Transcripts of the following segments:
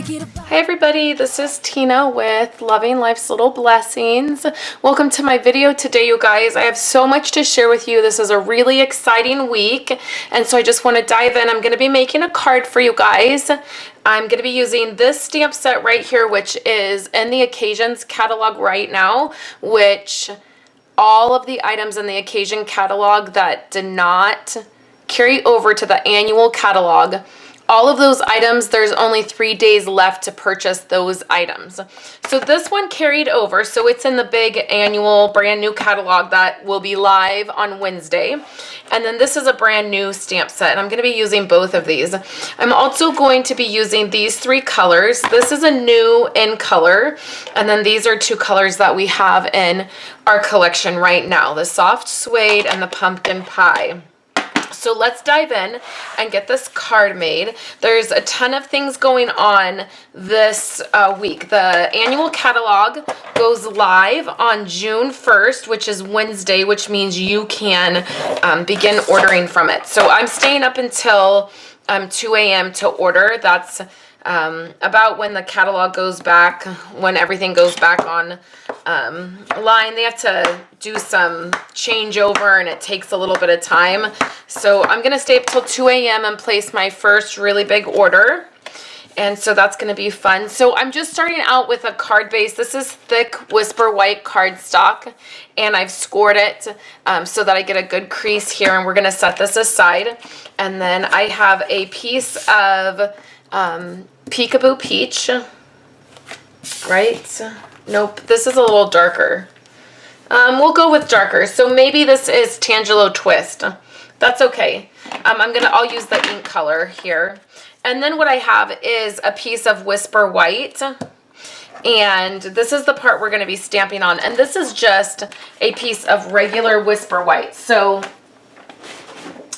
Hi everybody, this is Tina with Loving Life's Little Blessings. Welcome to my video today, you guys. I have so much to share with you. This is a really exciting week, and so I just want to dive in. I'm going to be making a card for you guys. I'm going to be using this stamp set right here, which is in the Occasions catalog right now, which all of the items in the Occasion catalog that did not carry over to the annual catalog, all of those items, there's only 3 days left to purchase those items. So this one carried over, so it's in the big annual brand new catalog that will be live on Wednesday. And then this is a brand new stamp set, and I'm going to be using both of these. I'm also going to be using these 3 colors. This is a new in color, and then these are 2 colors that we have in our collection right now, the soft suede and the pumpkin pie. So let's dive in and get this card made. There's a ton of things going on this week. The annual catalog goes live on June 1st, which is Wednesday, which means you can begin ordering from it. So I'm staying up until 2 a.m. to order. That's about when the catalog goes back, when everything goes back on line. They have to do some changeover and it takes a little bit of time. So I'm going to stay up till 2 a.m. and place my first really big order. And so that's going to be fun. So I'm just starting out with a card base. This is thick Whisper White cardstock, and I've scored it so that I get a good crease here. And we're going to set this aside. And then I have a piece of Peekaboo Peach, right? Nope, this is a little darker. We'll go with darker. So maybe this is Tangelo Twist. That's okay. I'll use the ink color here. And then what I have is a piece of Whisper White. And this is the part we're going to be stamping on. And this is just a piece of regular Whisper White. So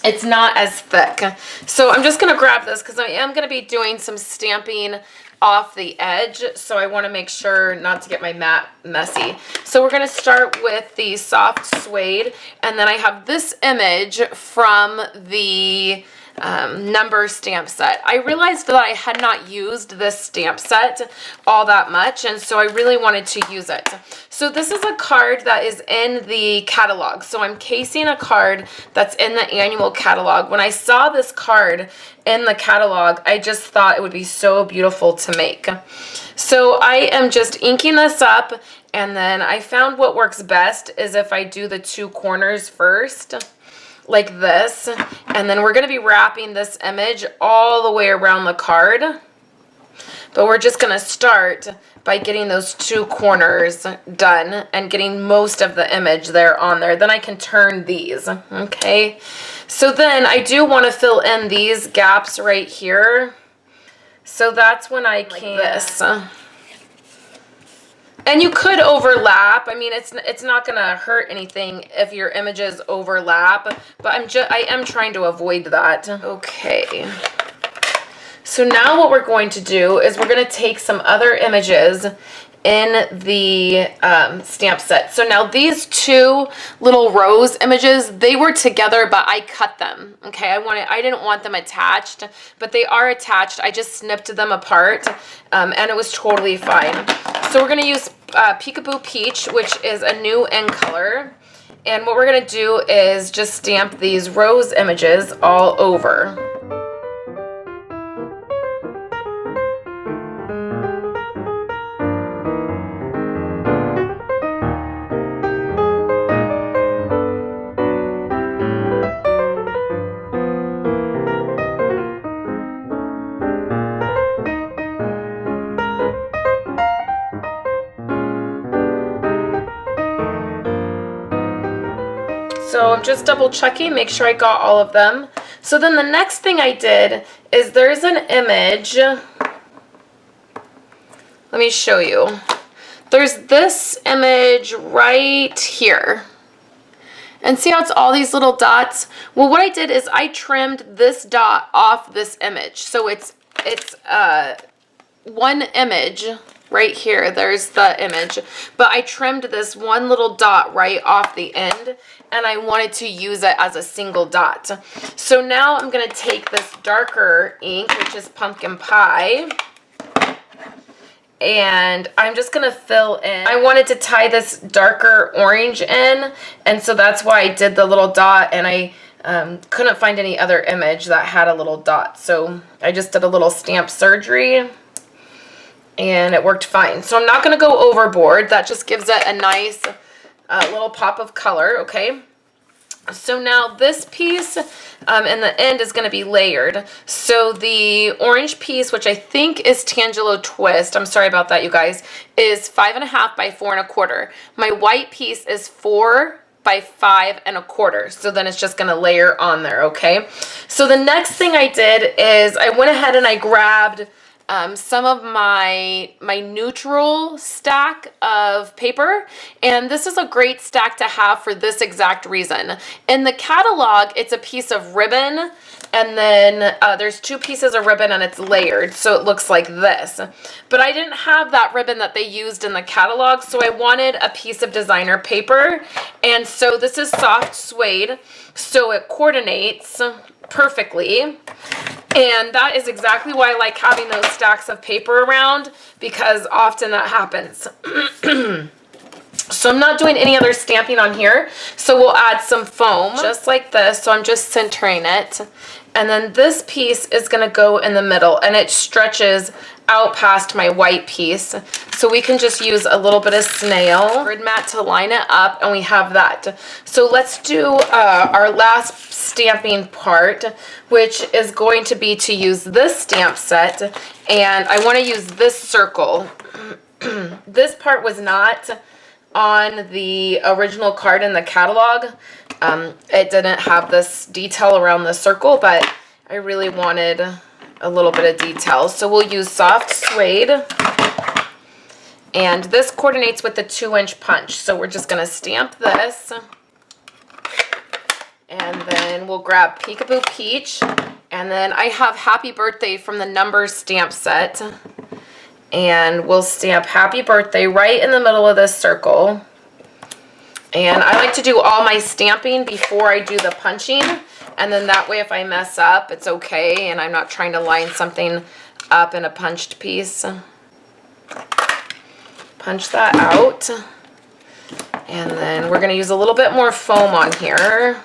it's not as thick. So I'm just going to grab this because I am going to be doing some stamping off the edge. So I want to make sure not to get my mat messy. So we're going to start with the soft suede. And then I have this image from the number stamp set. I realized that I had not used this stamp set all that much, and so I really wanted to use it. So this is a card that is in the catalog. So I'm casing a card that's in the annual catalog. When I saw this card in the catalog, I just thought it would be so beautiful to make. So I am just inking this up, and then I found what works best is if I do the 2 corners first, like this, and then we're going to be wrapping this image all the way around the card, but we're just going to start by getting those 2 corners done and getting most of the image there on there. Then I can turn these. Okay, so then I do want to fill in these gaps right here, so that's when I can like this. And you could overlap. I mean, it's not gonna hurt anything if your images overlap, but I am trying to avoid that. Okay. So now what we're going to do is we're gonna take some other images in the stamp set. So now these 2 little rose images, they were together, but I cut them. Okay, I didn't want them attached, but they are attached. I just snipped them apart, and it was totally fine. So we're gonna use Peekaboo Peach, which is a new in color. And what we're gonna do is just stamp these rose images all over. So I'm just double checking, make sure I got all of them. So then the next thing I did is there's an image. Let me show you. There's this image right here. And see how it's all these little dots? Well, what I did is I trimmed this dot off this image. So it's one image right here. There's the image. But I trimmed this one little dot right off the end, and I wanted to use it as a single dot. So now I'm going to take this darker ink, which is pumpkin pie, and I'm just gonna fill in. I wanted to tie this darker orange in, and so that's why I did the little dot, and I couldn't find any other image that had a little dot, so I just did a little stamp surgery, and it worked fine. So I'm not gonna go overboard. That just gives it a nice little pop of color, okay? So now this piece in the end is going to be layered. So the orange piece, which I think is Tangelo Twist, I'm sorry about that, you guys, is 5.5 by 4.25. My white piece is 4 by 5.25. So then it's just going to layer on there, okay? So the next thing I did is I went ahead and I grabbed some of my neutral stack of paper, and this is a great stack to have for this exact reason. In the catalog, it's a piece of ribbon, and then there's 2 pieces of ribbon, and it's layered, so it looks like this. But I didn't have that ribbon that they used in the catalog, so I wanted a piece of designer paper, and so this is soft suede, so it coordinates perfectly. And that is exactly why I like having those stacks of paper around, because often that happens. So I'm not doing any other stamping on here. So we'll add some foam, just like this. So I'm just centering it. And then this piece is gonna go in the middle, and it stretches out past my white piece. So we can just use a little bit of snail grid mat to line it up, and we have that. So let's do our last stamping part, which is going to be to use this stamp set, and I want to use this circle. This part was not on the original card in the catalog. It didn't have this detail around the circle, but I really wanted a little bit of detail. So we'll use soft suede, and this coordinates with the 2-inch punch. So we're just going to stamp this, and then we'll grab Peekaboo Peach, and then I have Happy Birthday from the Numbers stamp set, and we'll stamp Happy Birthday right in the middle of this circle. And I like to do all my stamping before I do the punching, and then that way if I mess up, it's okay, and I'm not trying to line something up in a punched piece. Punch that out, and then we're going to use a little bit more foam on here.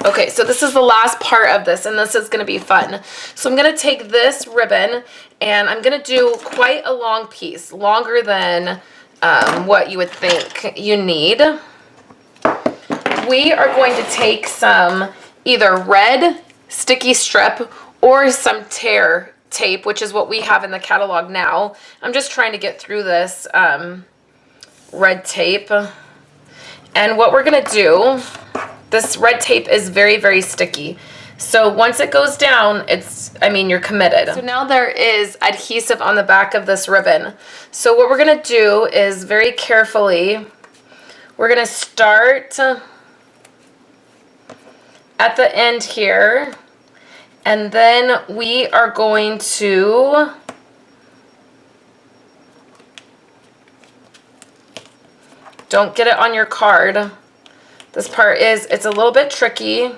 Okay, so this is the last part of this, and this is going to be fun. So I'm going to take this ribbon, and I'm going to do quite a long piece, longer than what you would think you need. We are going to take some either red sticky strip or some tear tape, which is what we have in the catalog now. I'm just trying to get through this red tape. And what we're going to do, this red tape is very, very sticky. So once it goes down, you're committed. So now there is adhesive on the back of this ribbon. So what we're gonna do is very carefully, we're gonna start at the end here, and then we are going to don't get it on your card. This part it's a little bit tricky.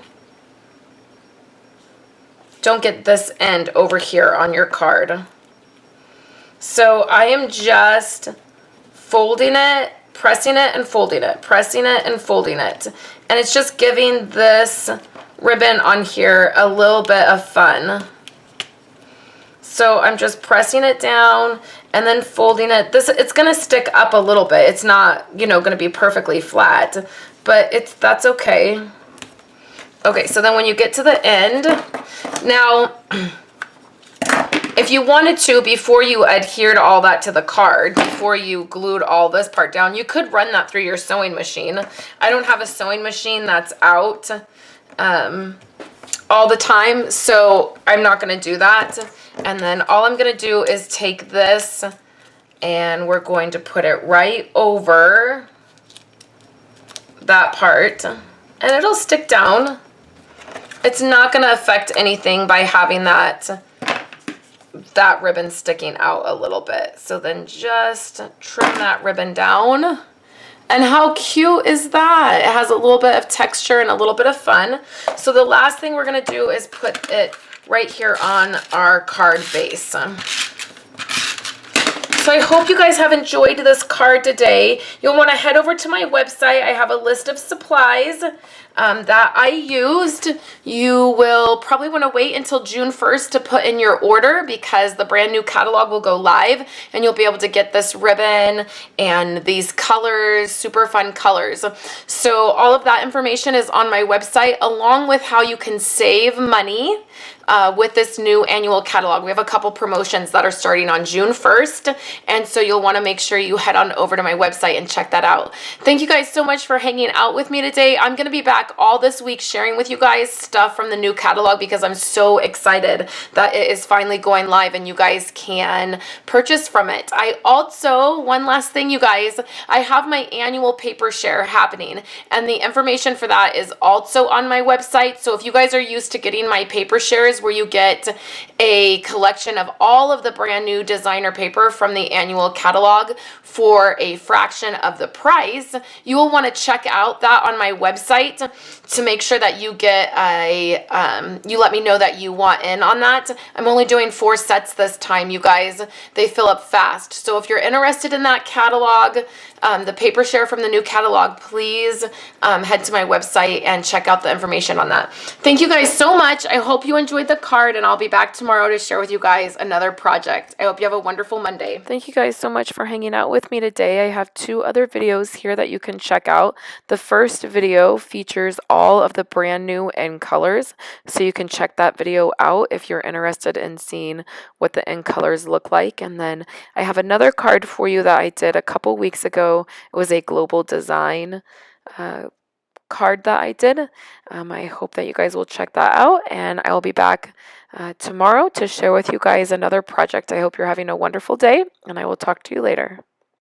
Don't get this end over here on your card. So I am just folding it, pressing it and folding it, pressing it and folding it. And it's just giving this ribbon on here a little bit of fun. So I'm just pressing it down and then folding it. It's gonna stick up a little bit. It's not, gonna be perfectly flat, but that's okay. Okay, so then when you get to the end, now, if you wanted to, before you adhered all that to the card, before you glued all this part down, you could run that through your sewing machine. I don't have a sewing machine that's out all the time, so I'm not going to do that. And then all I'm going to do is take this, and we're going to put it right over that part, and it'll stick down. It's not going to affect anything by having that ribbon sticking out a little bit. So then just trim that ribbon down. And how cute is that? It has a little bit of texture and a little bit of fun. So the last thing we're going to do is put it right here on our card base. So I hope you guys have enjoyed this card today. You'll want to head over to my website. I have a list of supplies that I used. You will probably want to wait until June 1st to put in your order because the brand new catalog will go live and you'll be able to get this ribbon and these colors, super fun colors. So all of that information is on my website, along with how you can save money with this new annual catalog. We have a couple promotions that are starting on June 1st, and so you'll want to make sure you head on over to my website and check that out. Thank you guys so much for hanging out with me today. I'm going to be back all this week sharing with you guys stuff from the new catalog because I'm so excited that it is finally going live and you guys can purchase from it. I also, one last thing, you guys, I have my annual paper share happening, and the information for that is also on my website. So if you guys are used to getting my paper shares where you get a collection of all of the brand new designer paper from the annual catalog for a fraction of the price, you will want to check out that on my website to make sure that you get you let me know that you want in on that. I'm only doing 4 sets this time, you guys. They fill up fast. So if you're interested in that catalog, the paper share from the new catalog, please head to my website and check out the information on that. Thank you guys so much. I hope you enjoyed the card, and I'll be back tomorrow to share with you guys another project. I hope you have a wonderful Monday. Thank you guys so much for hanging out with me today. I have 2 other videos here that you can check out. The first video features all of the brand new in colors, so you can check that video out if you're interested in seeing what the in colors look like. And then I have another card for you that I did a couple weeks ago. It was a global design card that I did. I hope that you guys will check that out, and I will be back tomorrow to share with you guys another project. I hope you're having a wonderful day, and I will talk to you later.